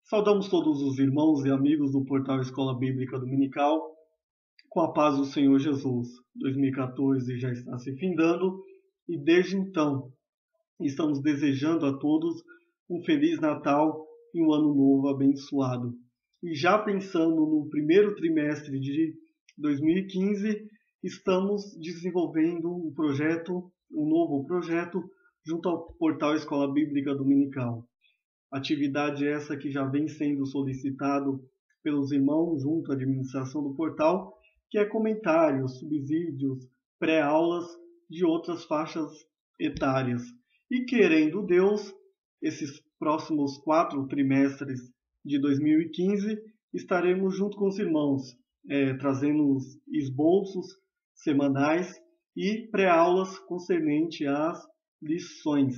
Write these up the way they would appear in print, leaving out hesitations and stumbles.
Saudamos todos os irmãos e amigos do portal Escola Bíblica Dominical, com a paz do Senhor Jesus. 2014 já está se findando e desde então estamos desejando a todos um Feliz Natal e um Ano Novo abençoado. E já pensando no primeiro trimestre de 2015, estamos desenvolvendo um novo projeto, junto ao portal Escola Bíblica Dominical. Atividade essa que já vem sendo solicitado pelos irmãos junto à administração do portal, que é comentários, subsídios, pré-aulas de outras faixas etárias. E querendo Deus, esses próximos 4 trimestres de 2015, estaremos junto com os irmãos, trazendo os esboços semanais e pré-aulas concernente às lições.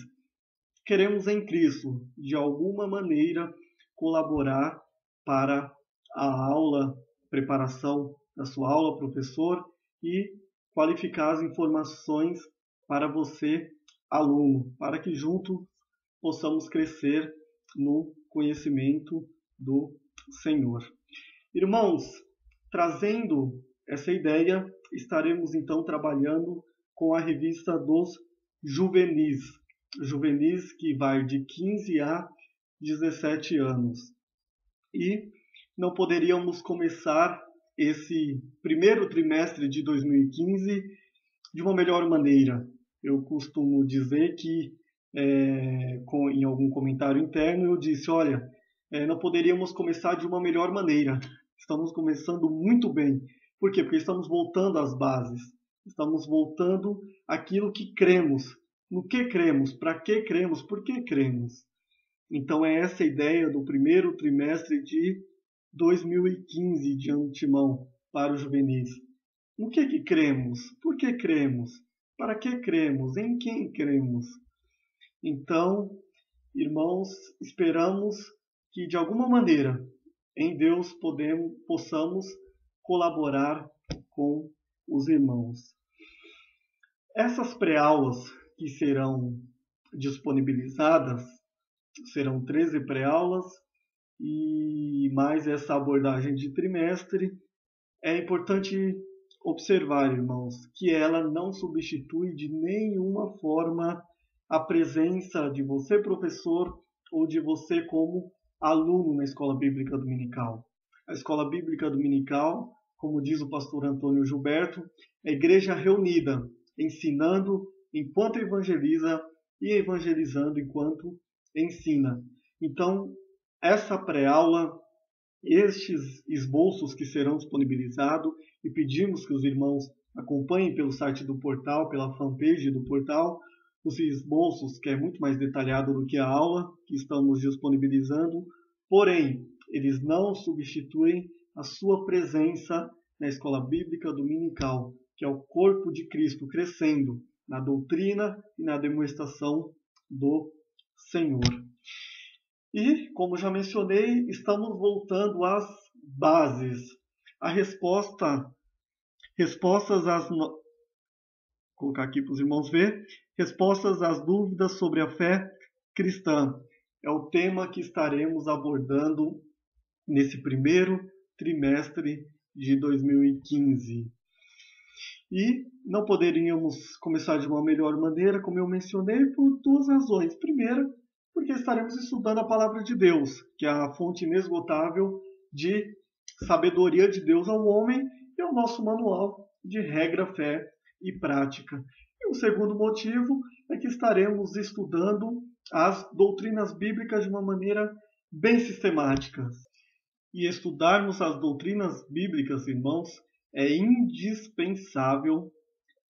Queremos em Cristo, de alguma maneira, colaborar para a aula, preparação da sua aula, professor, e qualificar as informações para você, aluno, para que juntos possamos crescer no conhecimento do Senhor. Irmãos, trazendo essa ideia, estaremos então trabalhando com a revista dos juvenis. Juvenis que vai de 15 a 17 anos. E não poderíamos começar esse primeiro trimestre de 2015 de uma melhor maneira. Eu costumo dizer que, em algum comentário interno, eu disse, olha, não poderíamos começar de uma melhor maneira. Estamos começando muito bem. Por quê? Porque estamos voltando às bases. Estamos voltando àquilo que cremos. No que cremos? Para que cremos? Por que cremos? Então é essa a ideia do primeiro trimestre de 2015 de antemão para os juvenis. No que cremos? Por que cremos? Para que cremos? Em quem cremos? Então, irmãos, esperamos que de alguma maneira em Deus possamos colaborar com os irmãos. Essas pré-aulas que serão disponibilizadas, serão 13 pré-aulas e mais essa abordagem de trimestre. É importante observar, irmãos, que ela não substitui de nenhuma forma a presença de você, professor, ou de você como aluno na Escola Bíblica Dominical. A Escola Bíblica Dominical, como diz o pastor Antônio Gilberto, é a igreja reunida, ensinando enquanto evangeliza e evangelizando enquanto ensina. Então, essa pré-aula, estes esboços que serão disponibilizados, e pedimos que os irmãos acompanhem pelo site do portal, pela fanpage do portal, os esboços, que é muito mais detalhado do que a aula que estamos disponibilizando, porém, eles não substituem a sua presença na Escola Bíblica Dominical, que é o corpo de Cristo crescendo na doutrina e na demonstração do Senhor. E, como já mencionei, estamos voltando às bases. A respostas às... Vou colocar aqui para os irmãos ver. Respostas às dúvidas sobre a fé cristã. É o tema que estaremos abordando nesse primeiro trimestre de 2015. E não poderíamos começar de uma melhor maneira, como eu mencionei, por 2 razões. Primeira, porque estaremos estudando a palavra de Deus, que é a fonte inesgotável de sabedoria de Deus ao homem e é o nosso manual de regra, fé e prática. E o segundo motivo é que estaremos estudando as doutrinas bíblicas de uma maneira bem sistemática. E estudarmos as doutrinas bíblicas, irmãos, é indispensável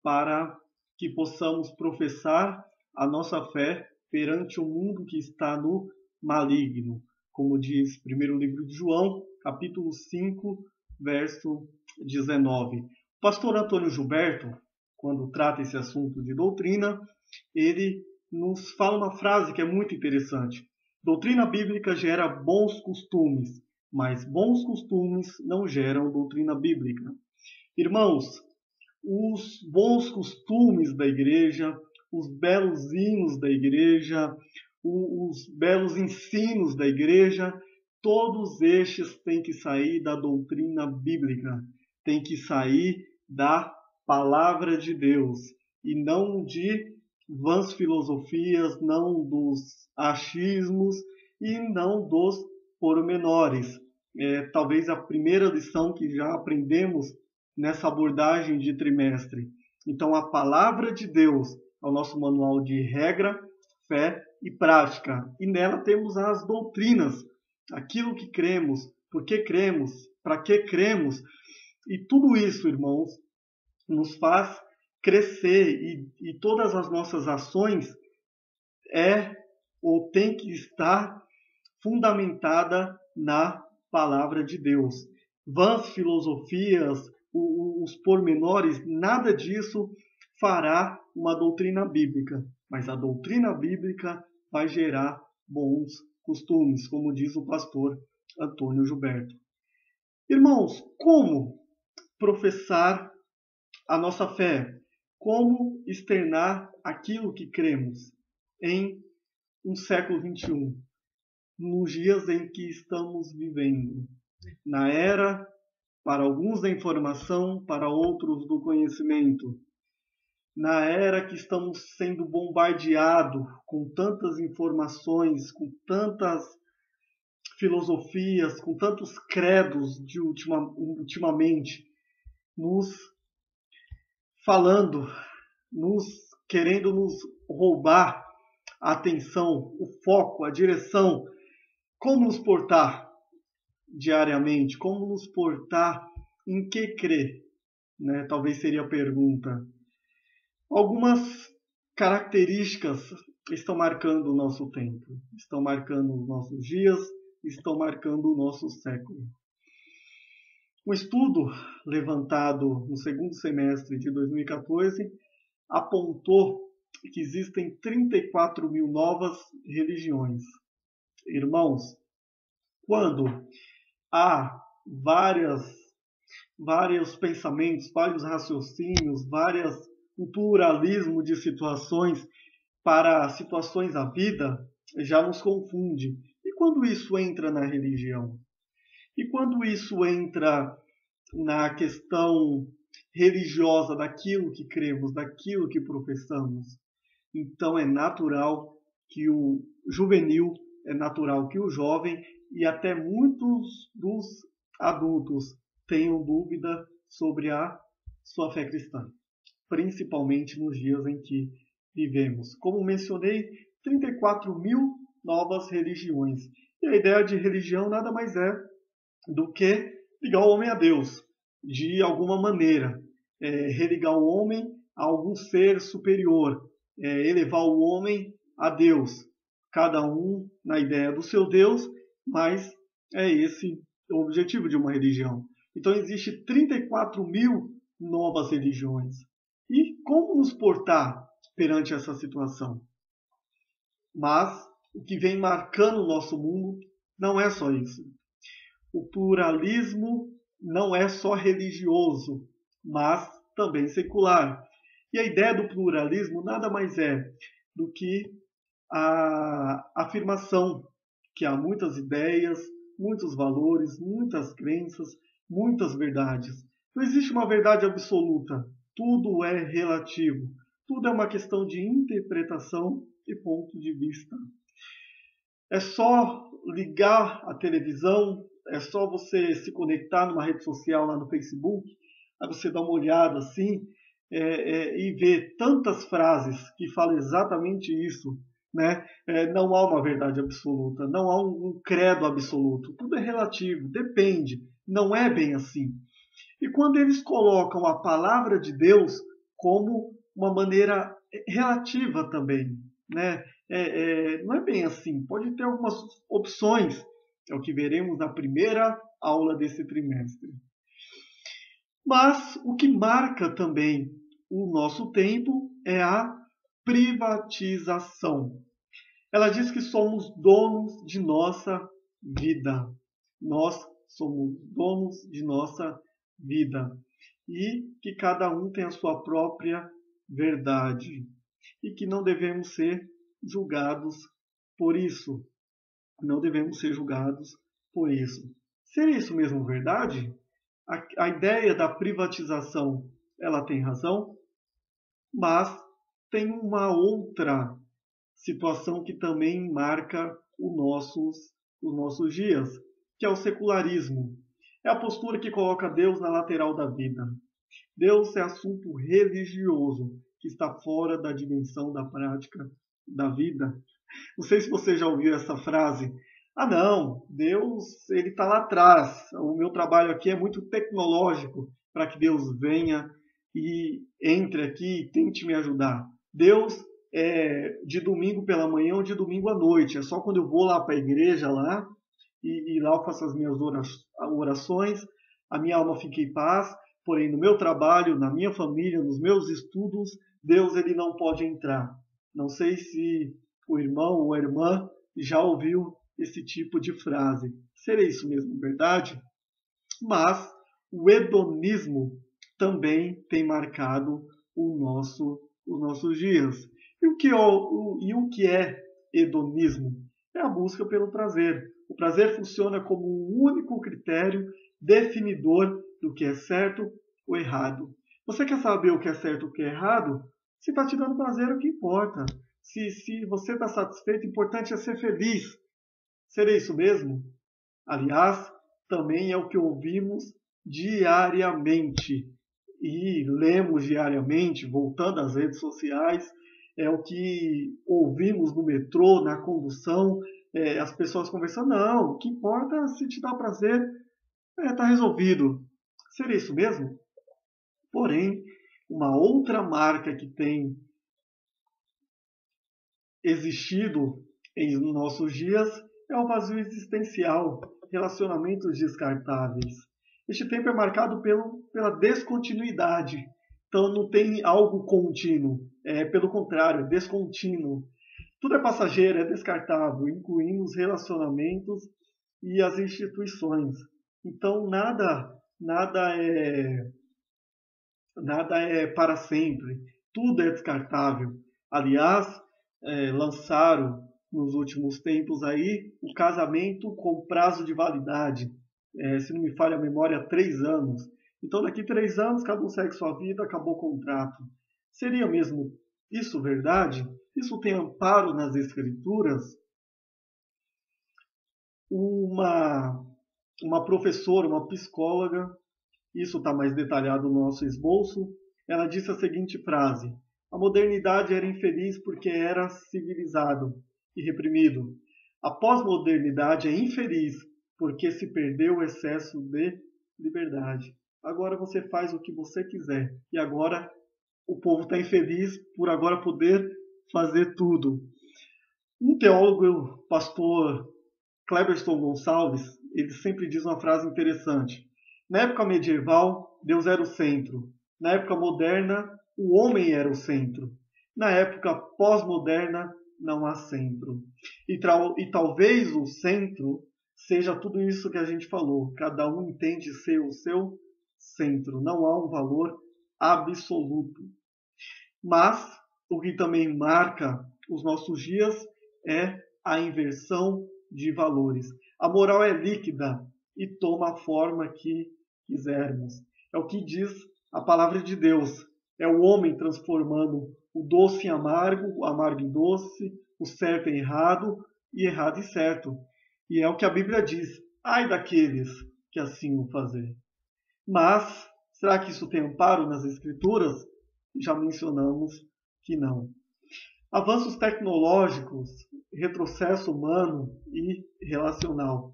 para que possamos professar a nossa fé perante o mundo que está no maligno. Como diz o primeiro livro de João, capítulo 5, verso 19. O pastor Antônio Gilberto, quando trata esse assunto de doutrina, ele nos fala uma frase que é muito interessante. Doutrina bíblica gera bons costumes, mas bons costumes não geram doutrina bíblica. Irmãos, os bons costumes da igreja, os belos hinos da igreja, os belos ensinos da igreja todos estes têm que sair da doutrina bíblica, têm que sair da palavra de Deus, e não de vãs filosofias, não dos achismos e não dos pormenores. Talvez a primeira lição que já aprendemos nessa abordagem de trimestre. Então, a palavra de Deus é o nosso manual de regra, fé e prática. E nela temos as doutrinas, aquilo que cremos, por que cremos, para que cremos. E tudo isso, irmãos, nos faz crescer e todas as nossas ações ou tem que estar fundamentada na palavra de Deus. Vãs filosofias, os pormenores, nada disso fará uma doutrina bíblica, mas a doutrina bíblica vai gerar bons costumes, como diz o pastor Antônio Gilberto. Irmãos, como professar a nossa fé? Como externar aquilo que cremos em um século XXI, nos dias em que estamos vivendo? Na era, para alguns, da informação, para outros do conhecimento. Na era que estamos sendo bombardeados com tantas informações, com tantas filosofias, com tantos credos ultimamente, nos falando, querendo nos roubar a atenção, o foco, a direção. Como nos portar diariamente? Como nos portar? Em que crer? Talvez seria a pergunta. Algumas características estão marcando o nosso tempo, estão marcando os nossos dias, estão marcando o nosso século. Um estudo levantado no segundo semestre de 2014 apontou que existem 34 mil novas religiões. Irmãos, quando há vários pensamentos, vários raciocínios, um pluralismo de situações para situações da vida, já nos confunde. E quando isso entra na religião? E quando isso entra na questão religiosa daquilo que cremos, daquilo que professamos? Então é natural que o juvenil, é natural que o jovem e até muitos dos adultos tenham dúvida sobre a sua fé cristã, principalmente nos dias em que vivemos. Como mencionei, 34 mil novas religiões. E a ideia de religião nada mais é do que ligar o homem a Deus, de alguma maneira. Religar o homem a algum ser superior, elevar o homem a Deus. Cada um na ideia do seu Deus, mas é esse o objetivo de uma religião. Então, existe 34 mil novas religiões. E como nos portar perante essa situação? Mas o que vem marcando o nosso mundo não é só isso. O pluralismo não é só religioso, mas também secular. E a ideia do pluralismo nada mais é do que a afirmação que há muitas ideias, muitos valores, muitas crenças, muitas verdades. Não existe uma verdade absoluta. Tudo é relativo. Tudo é uma questão de interpretação e ponto de vista. É só ligar a televisão, é só você se conectar numa rede social lá no Facebook, aí você dá uma olhada assim e ver tantas frases que falam exatamente isso. Não há uma verdade absoluta, não há um credo absoluto. Tudo é relativo, depende. Não é bem assim. E quando eles colocam a palavra de Deus como uma maneira relativa também, não é bem assim. Pode ter algumas opções, é o que veremos na primeira aula desse trimestre. Mas o que marca também o nosso tempo é a privatização. Ela diz que somos donos de nossa vida. Nós somos donos de nossa vida. E que cada um tem a sua própria verdade. E que não devemos ser julgados por isso. Não devemos ser julgados por isso. Seria isso mesmo verdade? A ideia da privatização, ela tem razão, mas tem uma outra situação que também marca os nossos dias, que é o secularismo. É a postura que coloca Deus na lateral da vida. Deus é assunto religioso que está fora da dimensão da prática da vida. Não sei se você já ouviu essa frase. Ah, não, Deus ele está lá atrás. O meu trabalho aqui é muito tecnológico para que Deus venha e entre aqui e tente me ajudar. Deus é de domingo pela manhã ou de domingo à noite. É só quando eu vou lá para a igreja lá e lá eu faço as minhas orações, a minha alma fica em paz. Porém, no meu trabalho, na minha família, nos meus estudos, Deus ele não pode entrar. Não sei se o irmão ou a irmã já ouviu esse tipo de frase. Seria isso mesmo, verdade? Mas o hedonismo também tem marcado os nossos dias. E o que é hedonismo? É a busca pelo prazer. O prazer funciona como um único critério definidor do que é certo ou errado. Você quer saber o que é certo ou o que é errado? Se está te dando prazer, é o que importa. Se você está satisfeito, o importante é ser feliz. Seria isso mesmo? Aliás, também é o que ouvimos diariamente e lemos diariamente, voltando às redes sociais, é o que ouvimos no metrô, na condução, as pessoas conversando. Não, o que importa é se te dá prazer, está resolvido. Seria isso mesmo? Porém, uma outra marca que tem existido em nossos dias é o vazio existencial, relacionamentos descartáveis. Este tempo é marcado pela descontinuidade. Então não tem algo contínuo, pelo contrário, é descontínuo. Tudo é passageiro, é descartável, incluindo os relacionamentos e as instituições. Então nada é para sempre, tudo é descartável. Aliás, lançaram nos últimos tempos aí o casamento com prazo de validade. Se não me falha a memória, 3 anos. Então, daqui 3 anos, cada um segue sua vida, acabou o contrato. Seria mesmo isso verdade? Isso tem amparo nas Escrituras? Uma professora, uma psicóloga, isso está mais detalhado no nosso esboço, ela disse a seguinte frase: a modernidade era infeliz porque era civilizado e reprimido. A pós-modernidade é infeliz porque se perdeu o excesso de liberdade. Agora você faz o que você quiser. E agora o povo está infeliz por agora poder fazer tudo. Um teólogo, o pastor Cleberson Gonçalves, ele sempre diz uma frase interessante. Na época medieval, Deus era o centro. Na época moderna, o homem era o centro. Na época pós-moderna, não há centro. E talvez o centro seja tudo isso que a gente falou. Cada um entende ser o seu centro. Não há um valor absoluto. Mas o que também marca os nossos dias é a inversão de valores. A moral é líquida e toma a forma que quisermos. É o que diz a palavra de Deus. É o homem transformando o doce em amargo, o amargo em doce, o certo em errado e errado em certo. E é o que a Bíblia diz. Ai daqueles que assim o fazer. Mas, será que isso tem amparo nas Escrituras? Já mencionamos que não. Avanços tecnológicos, retrocesso humano e relacional.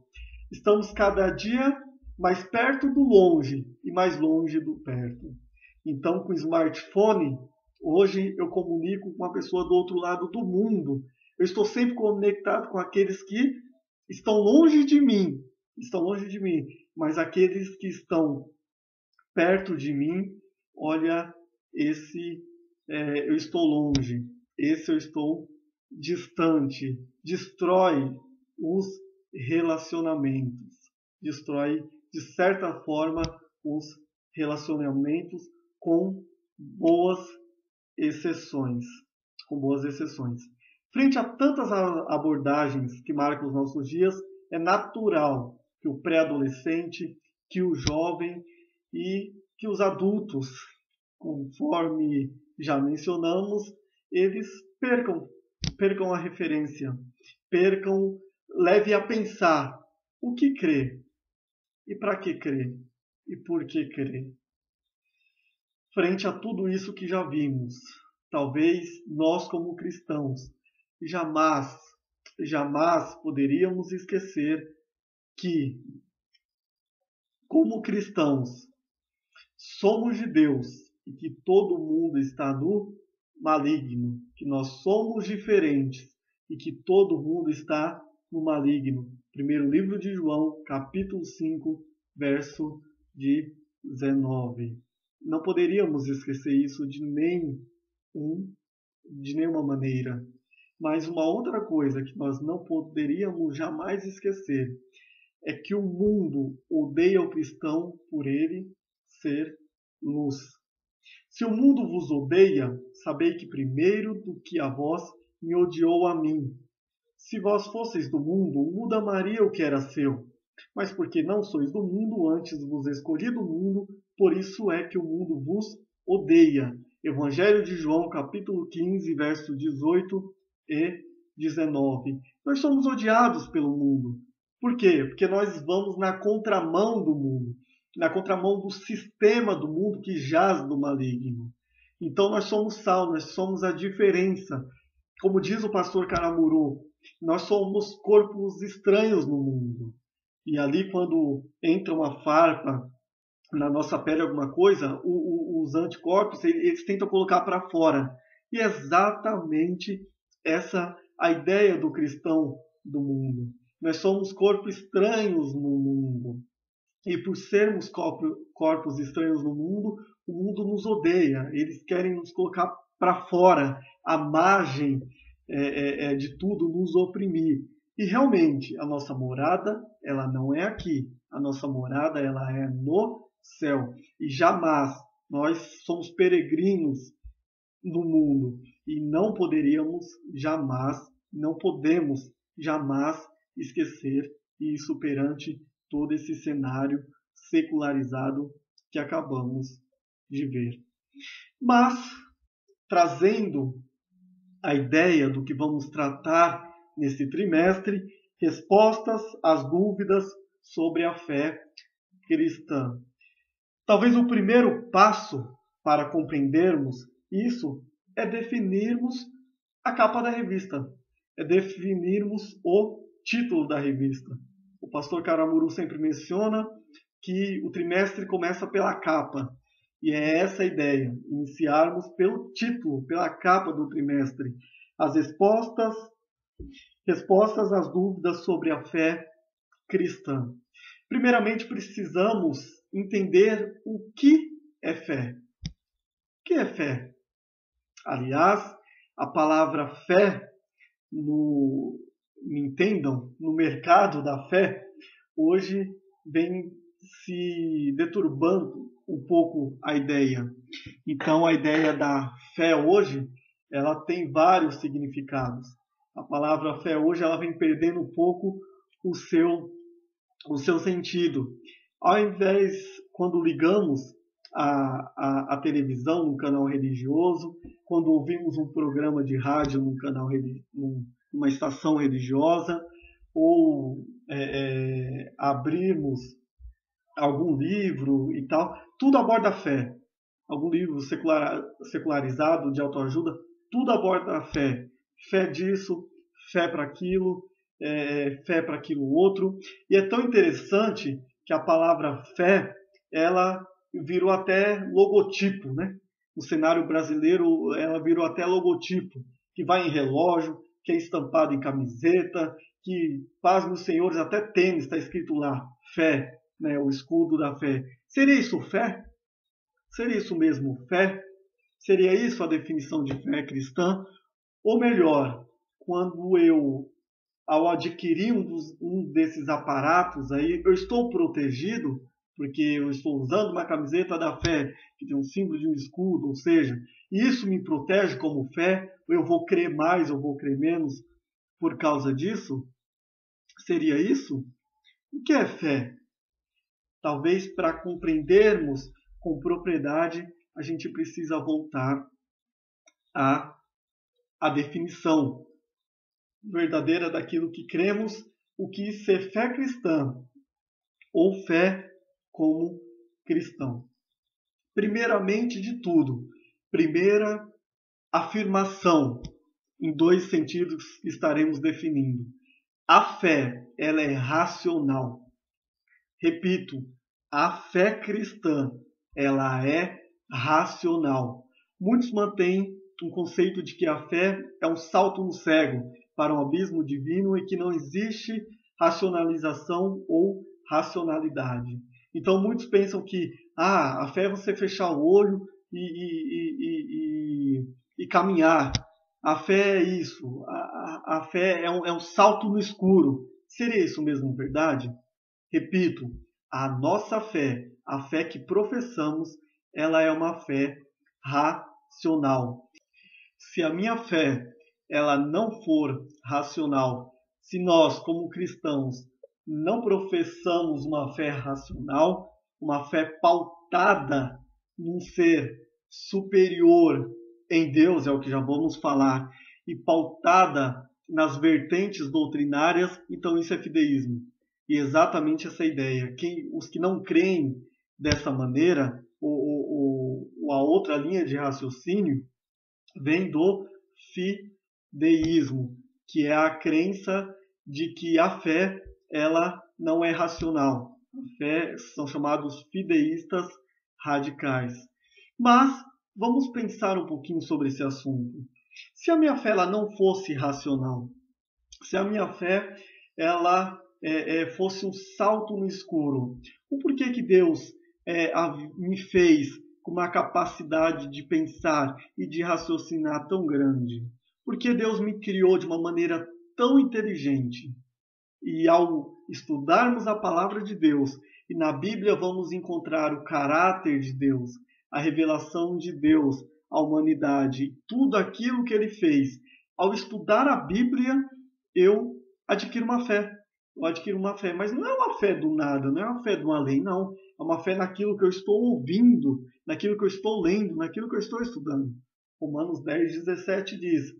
Estamos cada dia mais perto do longe e mais longe do perto. Então, com o smartphone, hoje eu comunico com uma pessoa do outro lado do mundo. Eu estou sempre conectado com aqueles que estão longe de mim, mas aqueles que estão perto de mim, olha, eu estou longe, esse eu estou distante, destrói os relacionamentos, destrói de certa forma os relacionamentos com boas exceções, Frente a tantas abordagens que marcam os nossos dias, é natural que o pré-adolescente, que o jovem e que os adultos, conforme já mencionamos, eles percam a referência, leve a pensar o que crer, e para que crer, e por que crer. Frente a tudo isso que já vimos, talvez nós como cristãos jamais poderíamos esquecer que, como cristãos, somos de Deus e que todo mundo está no maligno, que nós somos diferentes e que todo mundo está no maligno. Primeiro livro de João, capítulo 5, verso 19. Não poderíamos esquecer isso de nenhuma maneira. Mas uma outra coisa que nós não poderíamos jamais esquecer é que o mundo odeia o cristão por ele ser luz. Se o mundo vos odeia, sabei que primeiro do que a vós me odiou a mim. Se vós fosseis do mundo, o mundo amaria o que era seu. Mas porque não sois do mundo, antes vos escolhi do mundo, por isso é que o mundo vos odeia. Evangelho de João, capítulo 15, verso 18 e 19. Nós somos odiados pelo mundo. Por quê? Porque nós vamos na contramão do mundo, na contramão do sistema do mundo que jaz no maligno. Então nós somos sal, nós somos a diferença. Como diz o pastor Caramuru, nós somos corpos estranhos no mundo. E ali quando entra uma farpa na nossa pele, alguma coisa, os anticorpos, eles tentam colocar para fora. E é exatamente essa a ideia do cristão do mundo. Nós somos corpos estranhos no mundo. E por sermos corpos estranhos no mundo, o mundo nos odeia. Eles querem nos colocar para fora, à margem de tudo, nos oprimir. E realmente, a nossa morada, ela não é aqui. A nossa morada, ela é no céu. E jamais nós somos peregrinos no mundo. E não podemos jamais esquecer isso perante todo esse cenário secularizado que acabamos de ver. Mas, trazendo a ideia do que vamos tratar nesse trimestre, respostas às dúvidas sobre a fé cristã. Talvez o primeiro passo para compreendermos isso é definirmos a capa da revista, é definirmos o título da revista. O pastor Caramuru sempre menciona que o trimestre começa pela capa. E é essa a ideia, iniciarmos pelo título, pela capa do trimestre. As respostas às dúvidas sobre a fé cristã. Primeiramente, precisamos entender o que é fé. O que é fé? Aliás, a palavra fé, me entendam, no mercado da fé, hoje vem se deturbando um pouco a ideia. Então, a ideia da fé hoje, ela tem vários significados. A palavra fé hoje, ela vem perdendo um pouco o seu sentido. Ao invés, quando ligamos a televisão num canal religioso, quando ouvimos um programa de rádio numa estação religiosa, ou abrirmos algum livro e tal, tudo aborda a fé. Algum livro secularizado de autoajuda, tudo aborda a fé. Fé disso, fé para aquilo, fé para aquilo outro. E é tão interessante que a palavra fé, ela virou até logotipo, né? No cenário brasileiro, ela virou até logotipo, que vai em relógio, que é estampado em camiseta, que, pasme os senhores, até tênis está escrito lá, fé, né? O escudo da fé. Seria isso fé? Seria isso mesmo fé? Seria isso a definição de fé cristã? Ou melhor, quando eu, ao adquirir um desses aparatos aí, eu estou protegido, porque eu estou usando uma camiseta da fé, que tem um símbolo de um escudo, ou seja, isso me protege como fé, ou eu vou crer mais, ou vou crer menos por causa disso? Seria isso? O que é fé? Talvez para compreendermos com propriedade, a gente precisa voltar à definição verdadeira daquilo que cremos, o que ser fé cristã ou fé como cristão. Primeiramente de tudo, primeira afirmação, em dois sentidos que estaremos definindo. A fé, ela é racional. Repito, a fé cristã, ela é racional. Muitos mantêm um conceito de que a fé é um salto no cego para um abismo divino e que não existe racionalização ou racionalidade. Então muitos pensam que a fé é você fechar o olho e caminhar. A fé é isso. A fé é um salto no escuro. Seria isso mesmo verdade? Repito, a nossa fé, a fé que professamos, ela é uma fé racional. Se a minha fé ela não for racional, se nós, como cristãos, não professamos uma fé racional, uma fé pautada num ser superior em Deus, é o que já vamos falar, e pautada nas vertentes doutrinárias, então isso é fideísmo. E exatamente essa ideia. Os que não creem dessa maneira, a outra linha de raciocínio, vem do fideísmo, que é a crença de que a fé ela não é racional. A fé são chamados fideístas radicais. Mas vamos pensar um pouquinho sobre esse assunto. Se a minha fé ela não fosse racional, se a minha fé ela fosse um salto no escuro, o porquê que Deus me fez com uma capacidade de pensar e de raciocinar tão grande? Porque Deus me criou de uma maneira tão inteligente. E ao estudarmos a palavra de Deus, e na Bíblia vamos encontrar o caráter de Deus, a revelação de Deus à humanidade, tudo aquilo que ele fez. Ao estudar a Bíblia, eu adquiro uma fé. Eu adquiro uma fé, mas não é uma fé do nada, não é uma fé do além, não. É uma fé naquilo que eu estou ouvindo, naquilo que eu estou lendo, naquilo que eu estou estudando. Romanos 10:17 diz: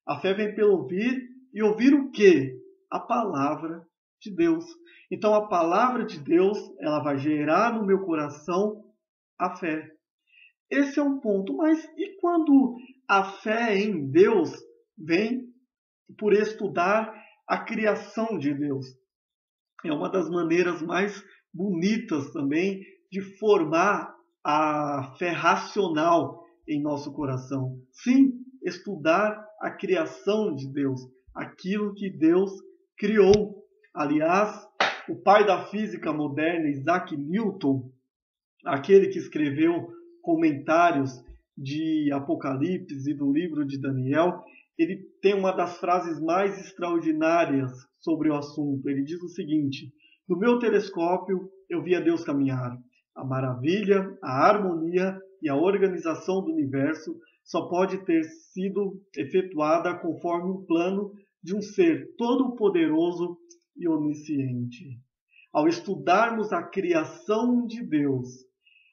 a fé vem pelo ouvir, e ouvir o quê? A palavra de Deus. Então a palavra de Deus, ela vai gerar no meu coração a fé. Esse é um ponto. Mas e quando a fé em Deus vem por estudar a criação de Deus? É uma das maneiras mais bonitas também de formar a fé racional em nosso coração. Sim, estudar a criação de Deus, aquilo que Deus criou. Aliás, o pai da física moderna, Isaac Newton, aquele que escreveu comentários de Apocalipse e do livro de Daniel, ele tem uma das frases mais extraordinárias sobre o assunto. Ele diz o seguinte: no meu telescópio eu via Deus caminhar. A maravilha, a harmonia e a organização do universo só pode ter sido efetuada conforme um plano de um ser todo-poderoso e onisciente. Ao estudarmos a criação de Deus,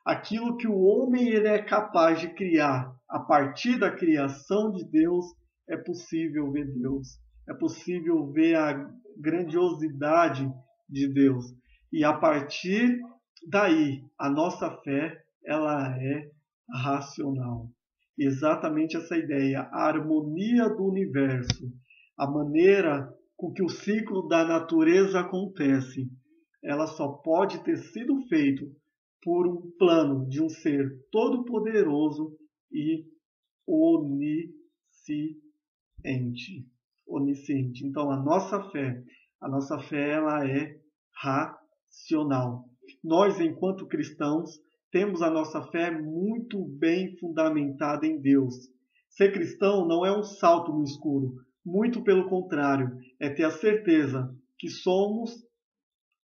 aquilo que o homem ele é capaz de criar a partir da criação de Deus, é possível ver Deus. É possível ver a grandiosidade de Deus. E a partir daí, a nossa fé, ela é racional. Exatamente essa ideia, a harmonia do universo, a maneira com que o ciclo da natureza acontece, ela só pode ter sido feito por um plano de um ser todo-poderoso e onisciente. Então a nossa fé ela é racional. Nós, enquanto cristãos, temos a nossa fé muito bem fundamentada em Deus. Ser cristão não é um salto no escuro, muito pelo contrário, é ter a certeza que somos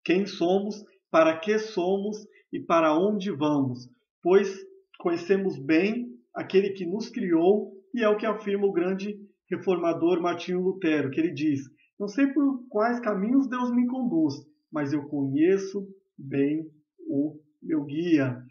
quem somos, para que somos e para onde vamos, pois conhecemos bem aquele que nos criou, e é o que afirma o grande reformador Martinho Lutero, que ele diz: não sei por quais caminhos Deus me conduz, mas eu conheço bem o meu guia.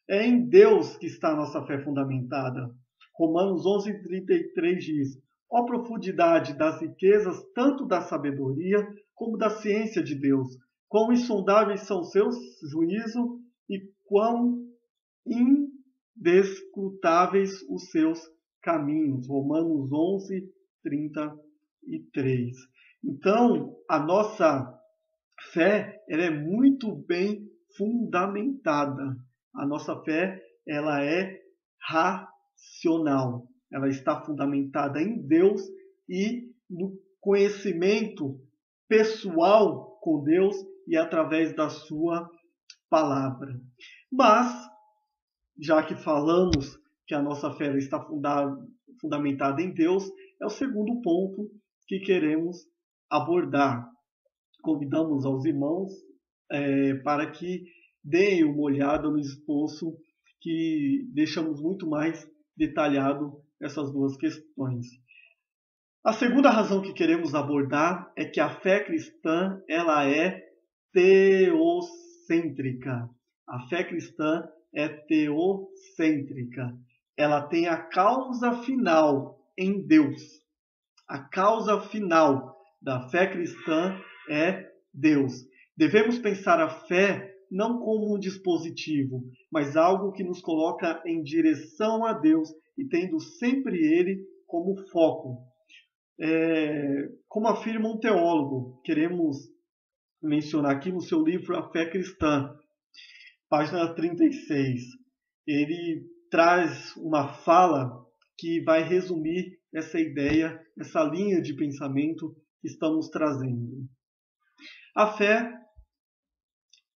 É em Deus que está a nossa fé fundamentada. Romanos 11:33 diz: ó profundidade das riquezas, tanto da sabedoria como da ciência de Deus. Quão insondáveis são seus juízos e quão indescrutáveis os seus caminhos. Romanos 11:33. Então, a nossa fé ela é muito bem fundamentada. A nossa fé ela é racional. Ela está fundamentada em Deus e no conhecimento pessoal com Deus e através da sua palavra. Mas, já que falamos que a nossa fé está fundamentada em Deus, é o segundo ponto que queremos abordar. Convidamos aos irmãos para que deem uma olhada no esboço que deixamos muito mais detalhado essas duas questões. A segunda razão que queremos abordar é que a fé cristã ela é teocêntrica. A fé cristã é teocêntrica. Ela tem a causa final em Deus. A causa final da fé cristã é Deus. Devemos pensar a fé não como um dispositivo, mas algo que nos coloca em direção a Deus e tendo sempre Ele como foco. Como afirma um teólogo, queremos mencionar aqui no seu livro A Fé Cristã, página 36. Ele traz uma fala que vai resumir essa ideia, essa linha de pensamento que estamos trazendo. A fé,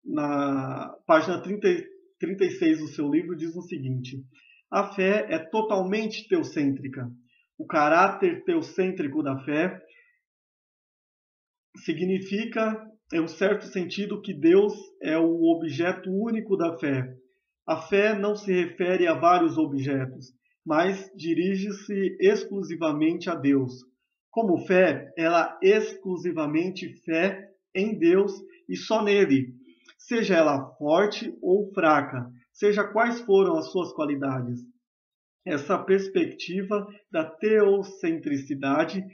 na página 36 do seu livro, diz o seguinte: a fé é totalmente teocêntrica. O caráter teocêntrico da fé significa, em um certo sentido, que Deus é o objeto único da fé. A fé não se refere a vários objetos, mas dirige-se exclusivamente a Deus. Como fé, ela é exclusivamente fé em Deus e só nele, seja ela forte ou fraca, seja quais foram as suas qualidades. Essa perspectiva da teocentricidade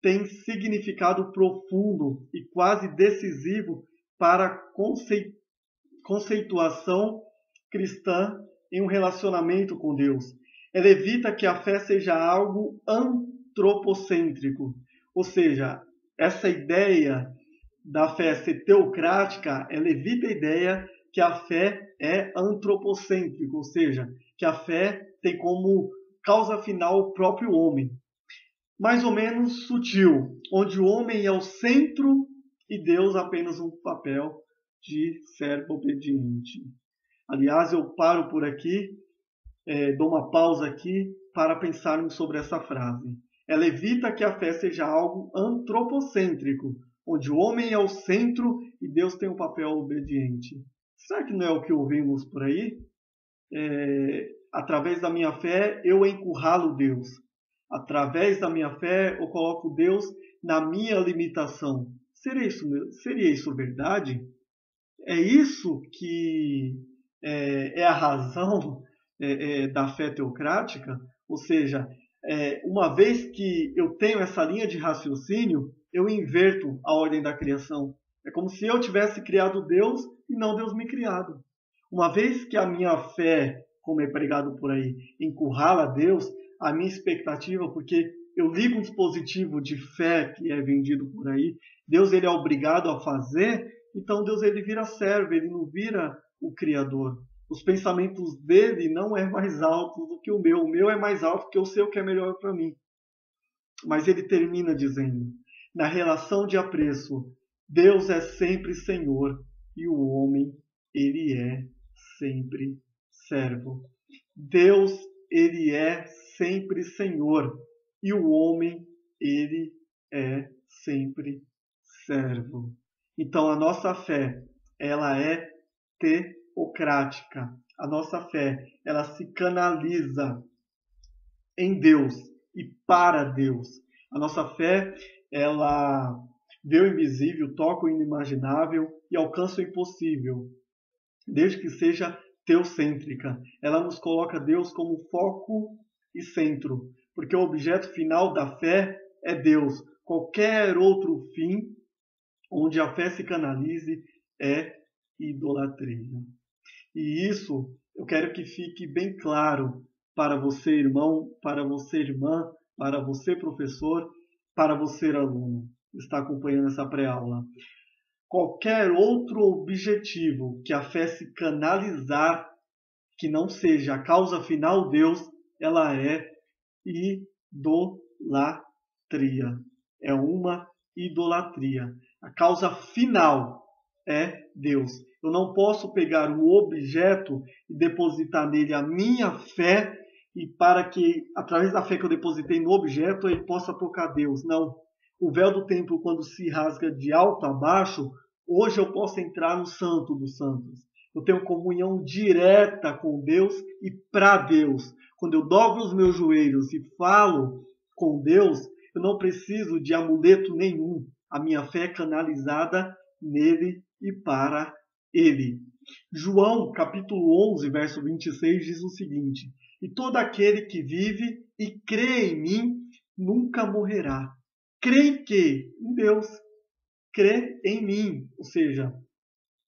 tem significado profundo e quase decisivo para a conceituação cristã em um relacionamento com Deus. Ela evita que a fé seja algo antropocêntrico, ou seja, essa ideia da fé ser teocrática, ela evita a ideia que a fé é antropocêntrica, ou seja, que a fé tem como causa final o próprio homem. Mais ou menos sutil, onde o homem é o centro e Deus apenas um papel de servo obediente. Aliás, eu paro por aqui, dou uma pausa aqui para pensarmos sobre essa frase. Ela evita que a fé seja algo antropocêntrico, onde o homem é o centro e Deus tem um papel obediente. Será que não é o que ouvimos por aí? Através da minha fé, eu encurralo Deus. Através da minha fé, eu coloco Deus na minha limitação. Seria isso verdade? É isso que é a razão da fé teocrática? Ou seja, uma vez que eu tenho essa linha de raciocínio, eu inverto a ordem da criação. É como se eu tivesse criado Deus e não Deus me criado. Uma vez que a minha fé, como é pregado por aí, encurrala Deus, a minha expectativa, porque eu ligo um dispositivo de fé que é vendido por aí, Deus ele é obrigado a fazer, então Deus ele vira servo, ele não vira o Criador. Os pensamentos dele não é mais altos do que o meu é mais alto que eu sei o que é melhor para mim. Mas ele termina dizendo, na relação de apreço, Deus é sempre Senhor e o homem, ele é sempre servo. Deus, ele é sempre Senhor e o homem, ele é sempre servo. Então a nossa fé, ela é teocrática. A nossa fé, ela se canaliza em Deus e para Deus. A nossa fé, ela vê o invisível, toca o inimaginável e alcança o impossível, desde que seja teocêntrica. Ela nos coloca Deus como foco e centro, porque o objeto final da fé é Deus. Qualquer outro fim onde a fé se canalize é idolatria. E isso eu quero que fique bem claro para você, irmão, para você, irmã, para você, professor, para você, aluno, que está acompanhando essa pré-aula. Qualquer outro objetivo que a fé se canalizar, que não seja a causa final Deus, ela é idolatria. É uma idolatria. A causa final é Deus. Eu não posso pegar o objeto e depositar nele a minha fé e para que, através da fé que eu depositei no objeto, ele possa tocar Deus. Não. O véu do templo, quando se rasga de alto a baixo, hoje eu posso entrar no Santo dos Santos. Eu tenho comunhão direta com Deus e para Deus. Quando eu dobro os meus joelhos e falo com Deus, eu não preciso de amuleto nenhum. A minha fé é canalizada nele e para ele. João, capítulo 11, verso 26, diz o seguinte: e todo aquele que vive e crê em mim nunca morrerá. Crê em quê? Em Deus. Crê em mim, ou seja,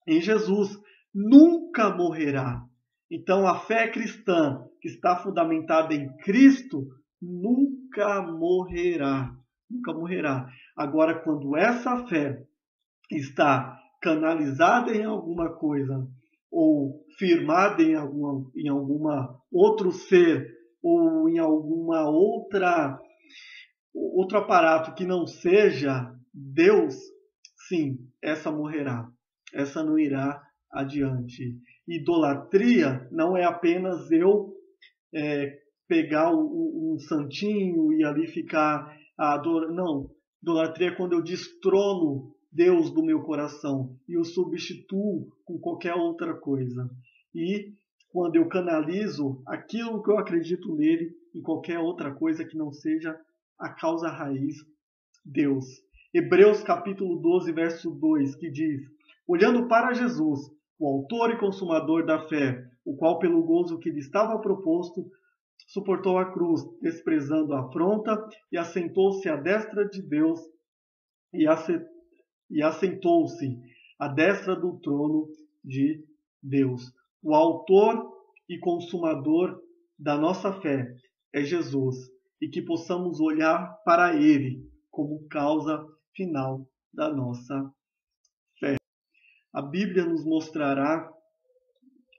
em Jesus, nunca morrerá. Então, a fé cristã, que está fundamentada em Cristo, nunca morrerá. Nunca morrerá. Agora, quando essa fé está canalizada em alguma coisa, ou firmada em alguma outro ser, ou em alguma outro aparato que não seja Deus, sim, essa morrerá. Essa não irá adiante. Idolatria não é apenas eu pegar um santinho e ali ficar adorando. Não. Idolatria é quando eu destrono Deus do meu coração e o substituo com qualquer outra coisa. E quando eu canalizo aquilo que eu acredito nele em qualquer outra coisa que não seja a causa raiz, Deus. Hebreus capítulo 12, verso 2, que diz: olhando para Jesus, o autor e consumador da fé, o qual pelo gozo que lhe estava proposto, suportou a cruz, desprezando a afronta, e assentou-se à destra de Deus, e assentou-se à destra do trono de Deus. O autor e consumador da nossa fé é Jesus, e que possamos olhar para ele como causa final da nossa fé. A Bíblia nos mostrará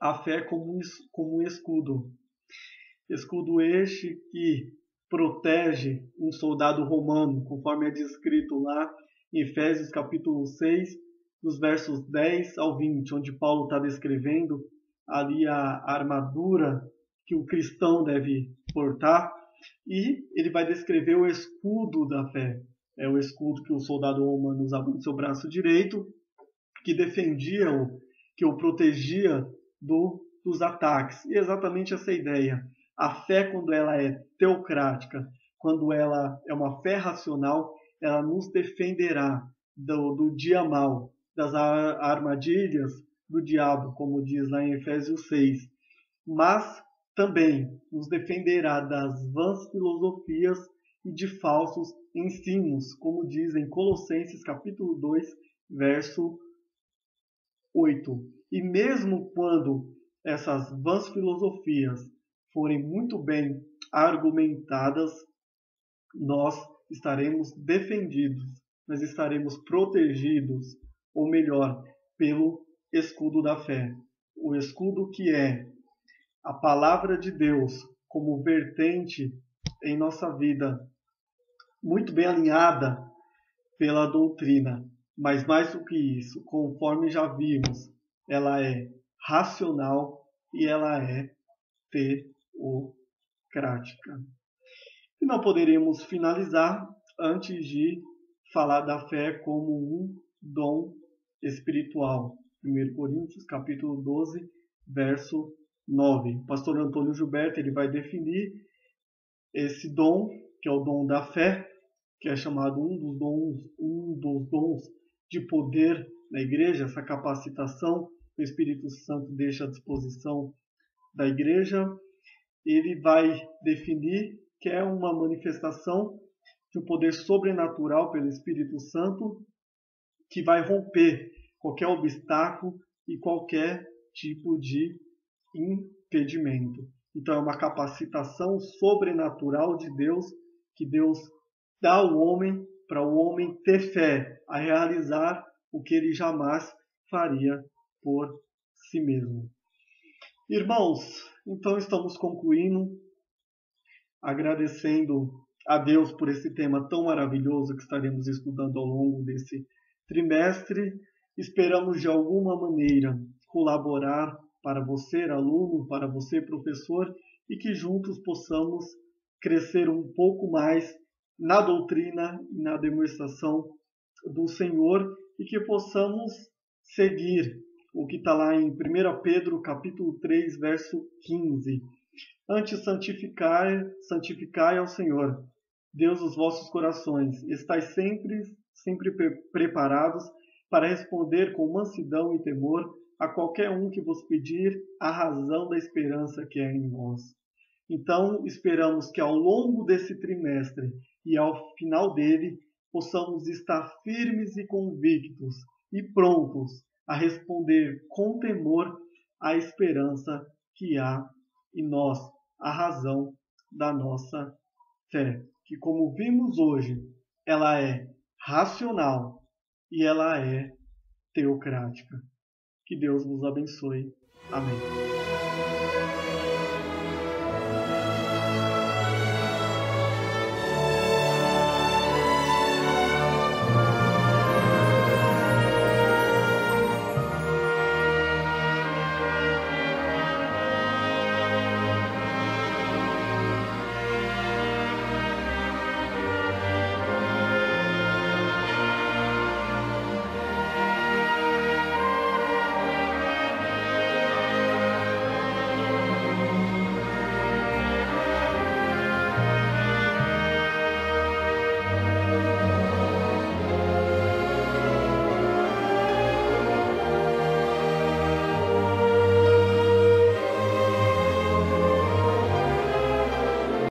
a fé como um escudo. Escudo este que protege um soldado romano, conforme é descrito lá em Efésios capítulo 6, dos versos 10 ao 20, onde Paulo está descrevendo ali a armadura que o cristão deve portar, e ele vai descrever o escudo da fé. É o escudo que o soldado romano usava no seu braço direito, que defendia-o, que o protegia dos ataques. E exatamente essa ideia. A fé, quando ela é teocrática, quando ela é uma fé racional, ela nos defenderá do dia mal, das armadilhas do diabo, como diz lá em Efésios 6. Mas também nos defenderá das vãs filosofias e de falsos ensinos, como diz em Colossenses capítulo 2, verso 8. E mesmo quando essas vãs filosofias forem muito bem argumentadas, nós estaremos defendidos, nós estaremos protegidos, ou melhor, pelo escudo da fé. O escudo que é a palavra de Deus como vertente em nossa vida, muito bem alinhada pela doutrina. Mas mais do que isso, conforme já vimos, ela é racional e ela é teocrática. E não poderíamos finalizar antes de falar da fé como um dom espiritual. 1 Coríntios, capítulo 12, verso 9. O pastor Antônio Gilberto ele vai definir esse dom, que é o dom da fé, que é chamado um dos dons de poder na igreja, essa capacitação que o Espírito Santo deixa à disposição da igreja, ele vai definir que é uma manifestação de um poder sobrenatural pelo Espírito Santo que vai romper qualquer obstáculo e qualquer tipo de impedimento. Então é uma capacitação sobrenatural de Deus, que Deus dá ao homem para o homem ter fé a realizar o que ele jamais faria por si mesmo. Irmãos, então estamos concluindo, agradecendo a Deus por esse tema tão maravilhoso que estaremos estudando ao longo desse trimestre. Esperamos de alguma maneira colaborar para você, aluno, para você, professor, e que juntos possamos crescer um pouco mais na doutrina e na demonstração do Senhor e que possamos seguir o que está lá em 1 Pedro capítulo 3, verso 15. Antes santificai ao Senhor, Deus dos vossos corações. Estais sempre preparados para responder com mansidão e temor a qualquer um que vos pedir a razão da esperança que é em vós. Então, esperamos que ao longo desse trimestre e ao final dele, possamos estar firmes e convictos e prontos a responder com temor à esperança que há em nós, a razão da nossa fé, que como vimos hoje, ela é racional e ela é teocrática. Que Deus nos abençoe. Amém.